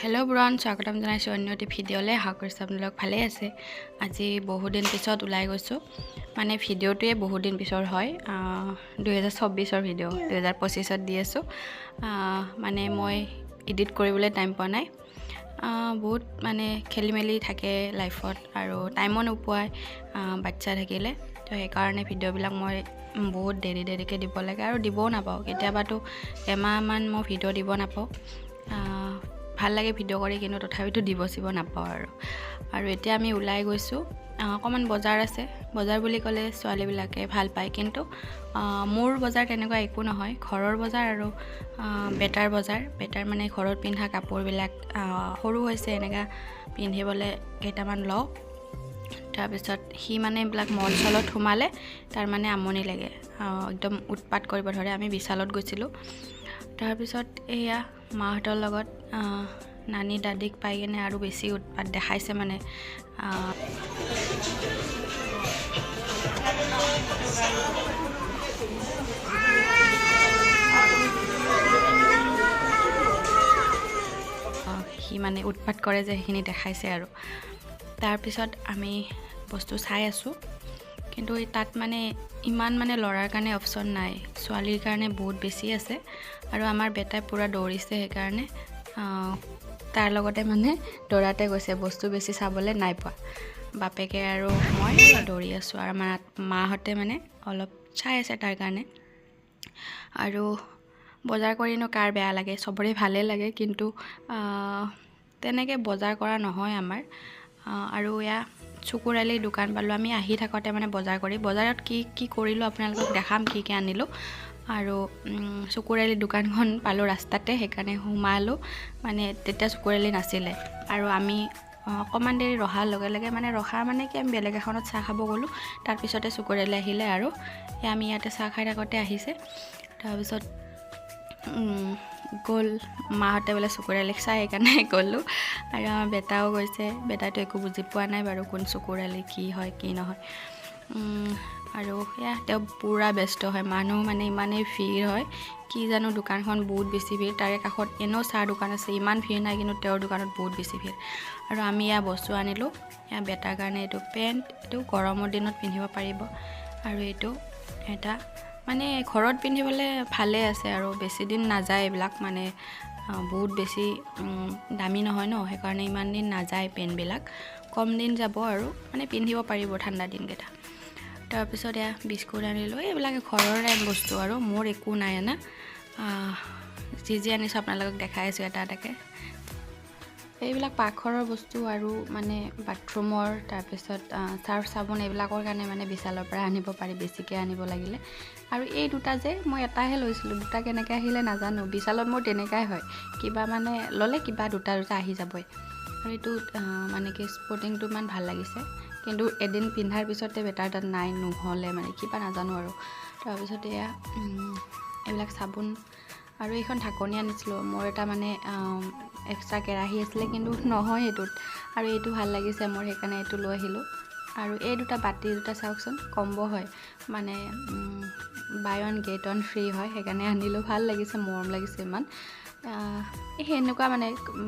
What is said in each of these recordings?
Hello' ব্ৰন স্বাগতম জনাইছোঁ অন্য এটি ভিডিঅ'লৈ। আশা কৰিছোঁ আপোনালোক ভালেই আছে। আজি বহুদিন পিছত ওলাই গৈছোঁ, মানে ভিডিঅ'টোৱে বহুদিন পিছৰ হয়। 2024ৰ ভিডিঅ' 2025ত দি আছোঁ। মানে মই এডিট কৰিবলৈ টাইম পোৱা নাই। বহুত মানে খেলি মেলি থাকে লাইফত আৰু টাইমো নোপোৱাই বাচ্ছা থাকিলে। তো সেইকাৰণে ভিডিঅ'বিলাক মই বহুত দেৰিকৈ দিব লাগে আৰু দিবও নাপাওঁ। কেতিয়াবাতো এমাহমান মই ভিডিঅ' দিব নাপাওঁ। ভাল লাগে ভিডিঅ' কৰি, কিন্তু তথাপিতো দিব নাপাওঁ আৰু এতিয়া আমি ওলাই গৈছোঁ। অকণমান বজাৰ আছে। বজাৰ বুলি ক'লে ছোৱালীবিলাকে ভাল পায়, কিন্তু মোৰ বজাৰ তেনেকুৱা একো নহয়। ঘৰৰ বজাৰ আৰু বেটাৰ মানে ঘৰত পিন্ধা কাপোৰবিলাক সৰু হৈছে, এনেকুৱা পিন্ধিবলৈ কেইটামান লওঁ। তাৰপিছত সি মানে এইবিলাক মল চলত সোমালে তাৰ মানে আমনি লাগে, একদম উৎপাত কৰিব ধৰে। আমি বিশালত গৈছিলোঁ। তাৰপিছত এয়া মাহঁতৰ লগত নানী দাদীক পাই কিনে আৰু বেছি উৎপাত দেখাইছে মানে। সি মানে উৎপাত কৰে যে সেইখিনি দেখাইছে আৰু। তাৰপিছত আমি বস্তু চাই আছোঁ, কিন্তু তাত মানে ইমান মানে ল'ৰাৰ কাৰণে অপশ্যন নাই, ছোৱালীৰ কাৰণে বহুত বেছি আছে। আৰু আমাৰ বেটাই পূৰা দৌৰিছে, সেইকাৰণে তাৰ লগতে মানে দৌৰাতে গৈছে, বস্তু বেছি চাবলৈ নাই পোৱা। বাপেকে আৰু মই দৌৰি আছোঁ, আৰু আমাৰ মাহঁতে মানে অলপ চাই আছে তাৰ কাৰণে। আৰু বজাৰ কৰিনো কাৰ বেয়া লাগে, চবৰে ভালেই লাগে, কিন্তু তেনেকৈ বজাৰ কৰা নহয় আমাৰ। আৰু এয়া চুকুৰালিৰ দোকান পালোঁ। আমি আহি থাকোঁতে মানে বজাৰত কি কৰিলোঁ আপোনালোকক দেখাম, কি আনিলোঁ। আৰু চুকুৰালিৰ দোকানখন পালোঁ ৰাস্তাতে, সেইকাৰণে সোমালোঁ। মানে তেতিয়া চুকুৰালি নাছিলে, আৰু আমি অকণমান দেৰি ৰহাৰ লগে লগে মানে কি আমি বেলেগ এখনত চাহ খাব গ'লোঁ। তাৰপিছতে চুকুৰালি আহিলে, আৰু আমি ইয়াতে চাহ খাই থাকোঁতে আহিছে। তাৰপিছত গ'ল মাহঁতে বোলে চুকুৰালিক চাই, সেইকাৰণে গ'লোঁ। আৰু আমাৰ বেটাও গৈছে। বেটাইতো একো বুজি পোৱা নাই বাৰু, কোন চুকুৰালি, কি হয় কি নহয়। আৰু এয়া তেওঁ পূৰা ব্যস্ত হয়। মানুহ মানে ইমানেই ভিৰ হয়, কি জানো দোকানখন বহুত বেছি ভিৰ। তাৰে কাষত এনেও চাহ দোকান আছে, ইমান ভিৰ নাই, কিন্তু তেওঁৰ দোকানত বহুত বেছি ভিৰ। আৰু আমি এয়া বস্তু আনিলোঁ। এয়া বেটাৰ কাৰণে এইটো পেণ্ট, এইটো গৰমৰ দিনত পিন্ধিব পাৰিব। আৰু এইটো এটা মানে ঘৰত পিন্ধিবলৈ ভালেই আছে, আৰু বেছি দিন নাযায় এইবিলাক, মানে বহুত বেছি দামী নহয় ন, সেইকাৰণে ইমান দিন নাযায় পেণ্টবিলাক, কম দিন যাব আৰু মানে পিন্ধিব পাৰিব ঠাণ্ডা দিনকেইটা। তাৰপিছত এয়া বিস্কুট আনিলোঁ। এইবিলাক ঘৰৰে বস্তু, আৰু মোৰ একো নাই অনা। যি আনিছোঁ আপোনালোকক দেখাই আছোঁ এটা এটাকৈ। এইবিলাক পাকঘৰৰ বস্তু আৰু মানে বাথৰুমৰ, তাৰপিছত চাৰ্ফ চাবোন, এইবিলাকৰ কাৰণে মানে বিশালৰ পৰা আনিব পাৰি, বেছিকৈ আনিব লাগিলে। আৰু এই দুটা যে মই এটাহে লৈছিলোঁ, দুটা কেনেকৈ আহিলে নাজানো। বিশালত মোৰ তেনেকুৱাই হয়, কিবা মানে ল'লে কিবা দুটা আহি যাবই। আৰু এইটো মানে কি স্পৰ্টিংটো ইমান ভাল লাগিছে, কিন্তু এদিন পিন্ধাৰ পিছতে বেটাৰ তাত নাই, নহ'লে মানে কিবা নাজানো আৰু। তাৰপিছত এয়া এইবিলাক চাবোন, আৰু এইখন ঢাকনি আনিছিলোঁ। মোৰ এটা মানে এক্সট্ৰা কেৰাহী আছিলে, কিন্তু নহয় সেইটোত। আৰু এইটো ভাল লাগিছে মোৰ, সেইকাৰণে এইটো লৈ আহিলোঁ। আৰু এই বাতি দুটা চাওকচোন, কম্ব হয়, মানে buy one get one free হয়, সেইকাৰণে আনিলোঁ। ভাল লাগিছে, মৰম লাগিছে ইমান। সেনেকুৱা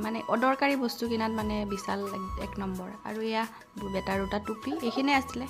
মানে অদৰকাৰী বস্তু কিনাত মানে বিশাল এক নম্বৰ। আৰু এয়া বেটাৰ দুটা টুপি, এইখিনিয়ে আছিলে।